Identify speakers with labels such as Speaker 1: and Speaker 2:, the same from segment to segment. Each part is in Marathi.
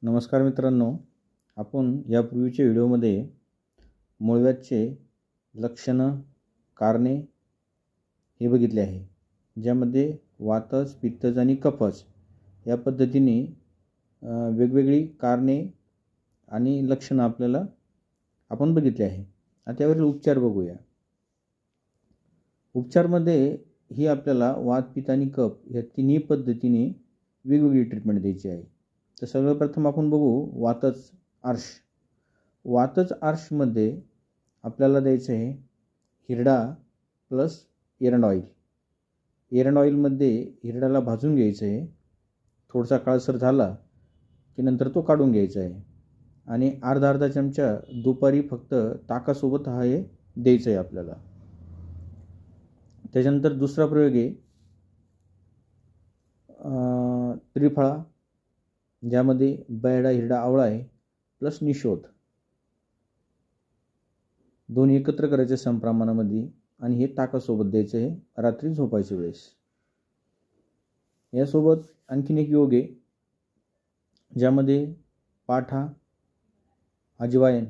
Speaker 1: नमस्कार मित्रांनो, आपण यापूर्वीच्या व्हिडिओमध्ये मूळव्याधचे लक्षणं, कारणे हे बघितले आहे, ज्यामध्ये वातज, पित्तज आणि कफज या पद्धतीने वेगवेगळी कारणे आणि लक्षणं आपण बघितले आहे. आता यावरील उपचार बघूया. उपचारमध्ये ही आपल्याला वात, पित्त आणि कफ या तिन्ही पद्धतीने वेगवेगळी ट्रीटमेंट द्यायची आहे. तर सर्वप्रथम आपण बघू वातज आर्ष. वातज आर्षमध्ये आपल्याला द्यायचं आहे हिरडा प्लस एरंड ऑइल. एरंड ऑइलमध्ये हिरड्याला भाजून घ्यायचं आहे. थोडासा काळसर झाला की नंतर तो काढून घ्यायचा आहे आणि अर्धा चमचा दुपारी फक्त ताकासोबत हे द्यायचं आहे आपल्याला. त्याच्यानंतर दुसरा प्रयोग आहे त्रिफळा, ज्यामध्ये बैडा, हिरडा, आवळा आहे प्लस निशोध. दोन्ही एकत्र करायचे समप्रमाणामध्ये आणि हे ताकासोबत द्यायचं आहे रात्री झोपायच्या वेळेस. यासोबत आणखीन एक योग आहे, ज्यामध्ये पाठा, अजवाईन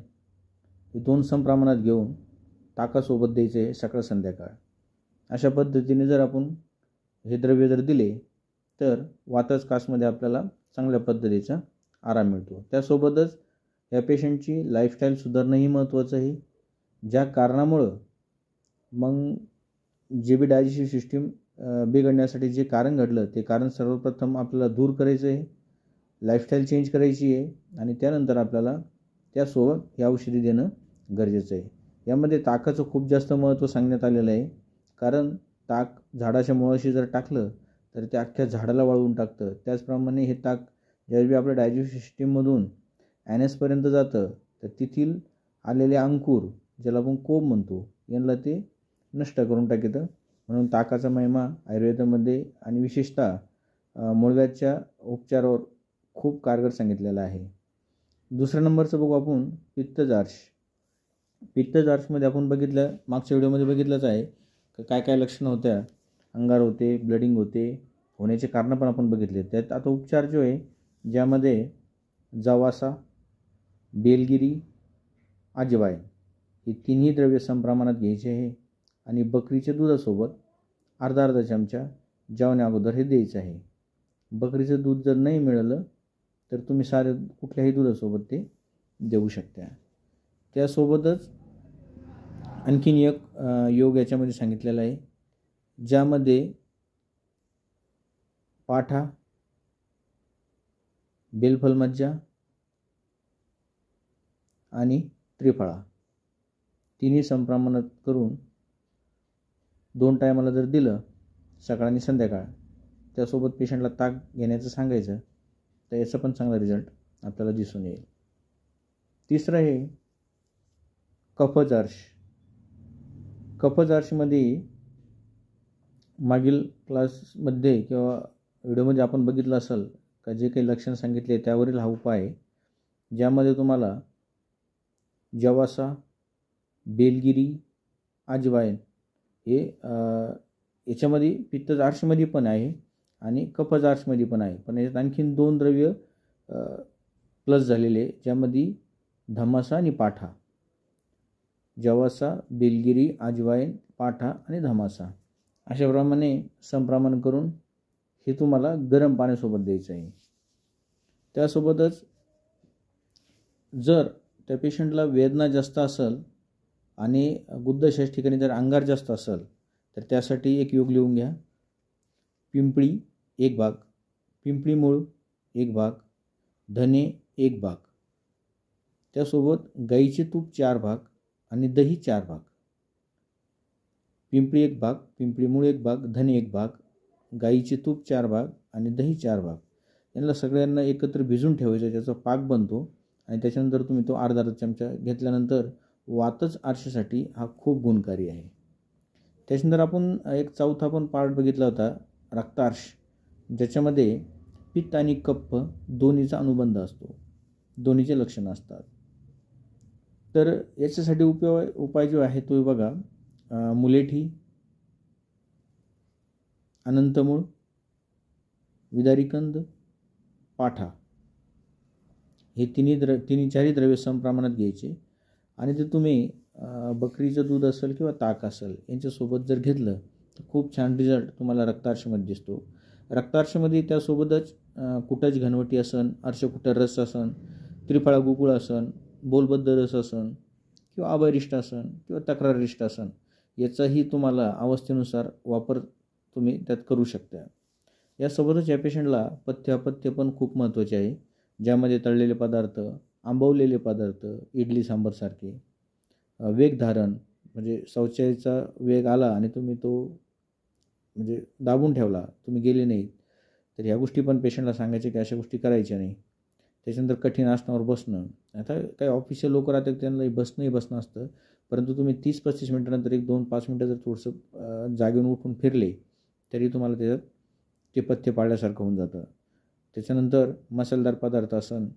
Speaker 1: हे दोन समप्रमाणात घेऊन ताकासोबत द्यायचे आहे सकाळ संध्याकाळ. अशा पद्धतीने जर आपण हे द्रव्य जर दिले तर वातज कासमध्ये आपल्याला चांगल्या पद्धतीचा आराम मिळतो. त्यासोबतच या पेशंटची लाईफस्टाईल सुधारणं ही महत्त्वाचं आहे, ज्या कारणामुळं मग जे बी डायजेस्टिव्ह सिस्टीम बिघडण्यासाठी जे कारण घडलं ते कारण सर्वप्रथम आपल्याला दूर करायचं आहे, लाईफस्टाईल चेंज करायची आहे आणि त्यानंतर आपल्याला त्यासोबत हे औषधी देणं गरजेचं आहे. यामध्ये ताकाचं खूप जास्त महत्त्व सांगण्यात आलेलं आहे, कारण ताक झाडाच्या मुळाशी जर टाकलं तर ते अख्ख्या झाडाला वाळवून टाकतं. त्याचप्रमाणे हे ताक ज्यावेळी आपल्या डायजेस्टिव्ह सिस्टीममधून ॲनसपर्यंत जातं तर तेथील आलेले अंकुर, ज्याला आपण कोंब म्हणतो, यांना ते नष्ट करून टाकतं. म्हणून ताकाचा महिमा आयुर्वेदामध्ये आणि विशेषतः मूळव्याधच्या उपचारावर खूप कारगर सांगितलेला आहे. दुसऱ्या नंबरचं बघू आपण पित्तज आर्ष. पित्तज आर्षमध्ये आपण बघितलं, मागच्या व्हिडिओमध्ये बघितलंच आहे काय काय लक्षणं होत्या. अंगार होते, ब्लडिंग होते, होण्याचे कारणं पण आपण बघितले. त्यात आता उपचार जो आहे, ज्यामध्ये जवासा, बेलगिरी, अजवाईन ही तिन्ही द्रव्य समप्रमाणात घ्यायचे आहे आणि बकरीच्या दुधासोबत अर्धा चमचा जेवण्या अगोदर हे द्यायचं आहे. बकरीचं दूध जर नाही मिळालं तर तुम्ही कुठल्याही दुधासोबत ते देऊ शकता. त्यासोबतच आणखीन एक योग याच्यामध्ये सांगितलेला आहे, ज्यामध्ये पाठा, बेलफलमज्जा आणि त्रिफळा तिन्ही समप्रमाणात करून 2 टायमाला जर दिलं, सकाळ आणि संध्याकाळ, त्यासोबत पेशंटला ताक घेण्याचं सांगायचं, तर याचा पण चांगला रिझल्ट आपल्याला दिसून येईल. तिसरं आहे कफज आर्ष. कफज आर्षमध्ये मागील क्लासमध्ये किंवा व्हिडिओमध्ये आपण बघितलं असेल का जे काही लक्षण सांगितले त्यावरील हा उपाय आहे, ज्यामध्ये तुम्हाला जवासा, बेलगिरी, अजवाईन हे याच्यामध्ये पित्तज आर्षमध्ये पण आहे आणि कफज आर्षमध्ये पण आहे, पण याच्यात आणखीन 2 द्रव्य प्लस झालेले, ज्यामध्ये धमासा आणि पाठा. जवासा, बेलगिरी, अजवाईन, पाठा आणि धमासा अशाप्रमाणे समप्रमाण करून हे तुम्हाला गरम पाण्यासोबत द्यायचं आहे. त्यासोबतच जर त्या पेशंटला वेदना जास्त असेल आणि गुद्दाशयाच्या ठिकाणी जर अंगार जास्त असेल तर त्यासाठी एक योग लिहून घ्या. पिंपळी 1 भाग, पिंपळी मूळ 1 भाग, धने 1 भाग, त्यासोबत गाईचे तूप 4 भाग आणि दही 4 भाग. पिंपळी 1 भाग, पिंपळी मूळ 1 भाग, धने 1 भाग, गाईचे तूप 4 भाग आणि दही 4 भाग यांना सगळ्यांना एकत्र भिजून ठेवायचं. त्याचा पाक बनतो आणि त्याच्यानंतर तुम्ही तो अर्धा चमचा घेतल्यानंतर वातज आर्षसाठी हा खूप गुणकारी आहे. त्याच्यानंतर आपण एक चौथा पण पार्ट बघितला होता, रक्तार्ष, ज्याच्यामध्ये पित्त आणि कफ दोन्हीचा अनुबंध असतो, दोन्हीचे लक्षणं असतात. तर याच्यासाठी उपाय जो आहे तो बघा, मुलेठी, अनंतमूळ, विदारीकंद, पाठा हे तिन्ही चारही द्रव्य समप्रमाणात घ्यायचे आणि ते तुम्ही बकरीचं दूध असेल किंवा ताक असेल यांच्यासोबत जर घेतलं तर खूप छान रिझल्ट तुम्हाला रक्तार्शमध्ये दिसतो. रक्तार्शमध्ये त्यासोबतच कुटाची घनवटी असन, अर्शकुटर रस असन, त्रिफळा गोकुळ असन, बोलबद्ध रस असन किंवा अभयरिष्ट असन किंवा तक्राररिष्ट असन याचाही तुम्हाला अवस्थेनुसार वापर तुम्ही त्यात करू शकता. यासोबतच या पेशंटला पथ्य अपथ्य पण खूप महत्त्वाचे आहे, ज्यामध्ये तळलेले पदार्थ, आंबवलेले पदार्थ, इडली सांबारसारखे, वेगधारण म्हणजे शौचाचा वेग आला आणि तुम्ही तो म्हणजे दाबून ठेवला, तुम्ही गेले नाहीत, तर ह्या गोष्टी पण पेशंटला सांगायचे की अशा गोष्टी करायच्या नाही. त्याच्यानंतर कठीण आसनावर बसणं. आता काही ऑफिशियल लोक राहतात त्यांना बसणं असतं, परंतु तुम्ही 30-35 मिनिटानंतर 1-2-5 मिनिटं जर थोडंसं जागेऊन उठून फिरले तरी तुम्हाला त्याच्यात ते पथ्य पाळल्यासारखं होऊन जातं. त्याच्यानंतर मसालेदार पदार्थ आसन,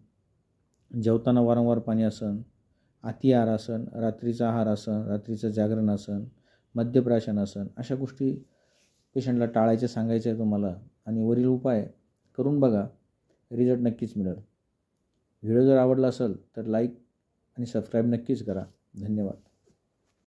Speaker 1: जेवताना वारंवार पाणी आसन, अति आहार आसन, रात्रीचा आहार आसन, रात्रीचं जागरण आसन, मद्यप्राशन आसन, अशा गोष्टी पेशंटला टाळायच्या सांगायच्या आहे तुम्हाला आणि वरील उपाय करून बघा, रिझल्ट नक्कीच मिळेल. व्हिडिओ जर आवडला असेल तर लाईक आणि सबस्क्राईब नक्कीच करा. धन्यवाद.